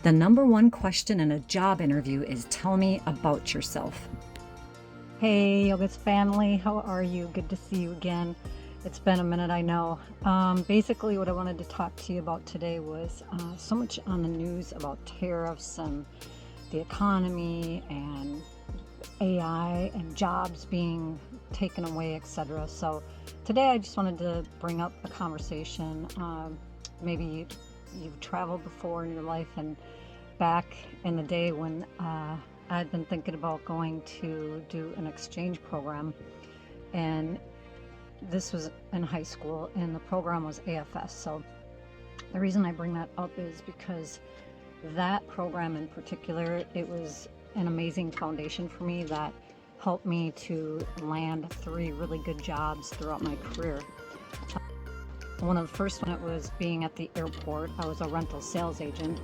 The number one question in a job interview is, tell me about yourself. Hey, Yoga's family, how are you? Good to see you again. It's been a minute, I know. Basically, what I wanted to talk to you about today was so much on the news about tariffs and the economy and AI and jobs being taken away, etc. So today I just wanted to bring up a conversation. Maybe you've traveled before in your life, and back in the day when I'd been thinking about going to do an exchange program, and this was in high school, and the program was AFS. So the reason I bring that up is because that program in particular, it was an amazing foundation for me that helped me to land 3 really good jobs throughout my career. One of the first one, it was being at the airport. I was a rental sales agent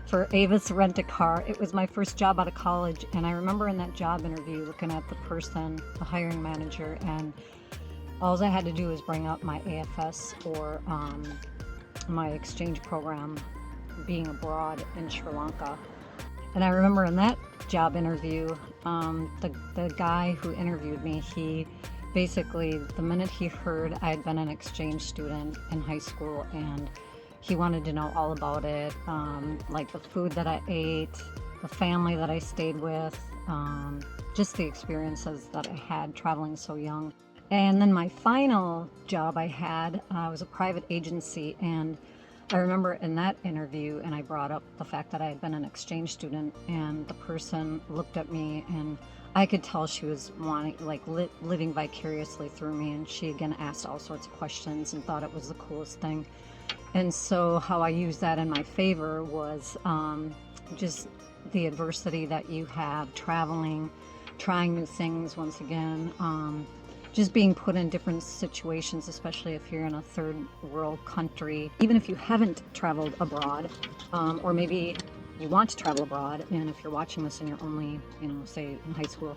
for Avis Rent-A-Car. It was my first job out of college, and I remember in that job interview looking at the person, the hiring manager, and all I had to do was bring up my AFS or my exchange program being abroad in Sri Lanka. And I remember in that job interview, the guy who interviewed me, he basically, the minute he heard I had been an exchange student in high school, and he wanted to know all about it, like the food that I ate, the family that I stayed with, just the experiences that I had traveling so young. And then my final job I had was a private agency, and I remember in that interview, and I brought up the fact that I had been an exchange student, and the person looked at me, and I could tell she was wanting, like, living vicariously through me, and she again asked all sorts of questions and thought it was the coolest thing. And so how I used that in my favor was just the adversity that you have traveling, trying new things once again, just being put in different situations, especially if you're in a third world country. Even if you haven't traveled abroad, or maybe you want to travel abroad, and if you're watching this and you're only, say in high school,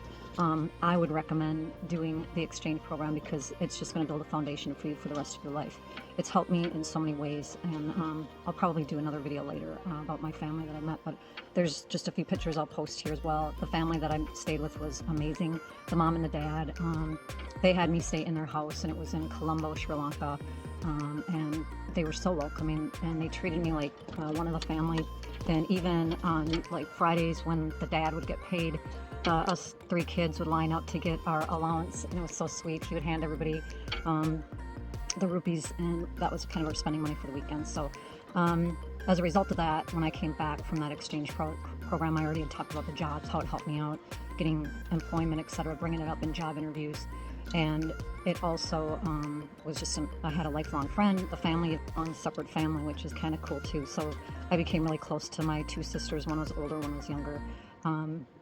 I would recommend doing the exchange program, because it's just going to build a foundation for you for the rest of your life. It's helped me in so many ways, and I'll probably do another video later about my family that I met, but there's just a few pictures I'll post here as well. The family that I stayed with was amazing. The mom and the dad, they had me stay in their house, and it was in Colombo, Sri Lanka, and they were so welcoming, and they treated me like one of the family. And even on like Fridays when the dad would get paid, us 3 kids would line up to get our allowance, and it was so sweet. He would hand everybody the rupees, and that was kind of our spending money for the weekend. So as a result of that, when I came back from that exchange program, I already had talked about the jobs, how it helped me out, getting employment, etc., bringing it up in job interviews. And it also was just I had a lifelong friend. The family, on a separate family, which is kind of cool too. So I became really close to my 2 sisters. One was older, one was younger.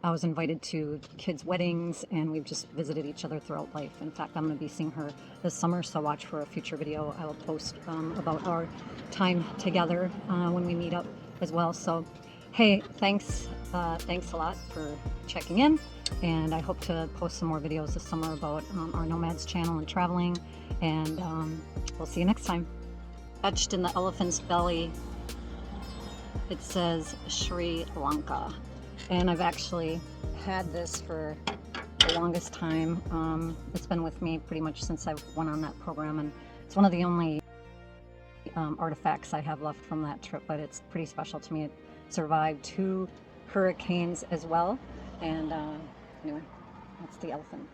I was invited to kids' weddings, and we've just visited each other throughout life. In fact, I'm going to be seeing her this summer, so watch for a future video I will post about our time together when we meet up as well. So hey, thanks a lot for checking in, and I hope to post some more videos this summer about our Nomads channel and traveling, and we'll see you next time. Etched in the elephant's belly, it says Sri Lanka, and I've actually had this for the longest time. It's been with me pretty much since I went on that program, and it's one of the only artifacts I have left from that trip, but it's pretty special to me. It survived 2 hurricanes as well, and anyway, that's the elephant.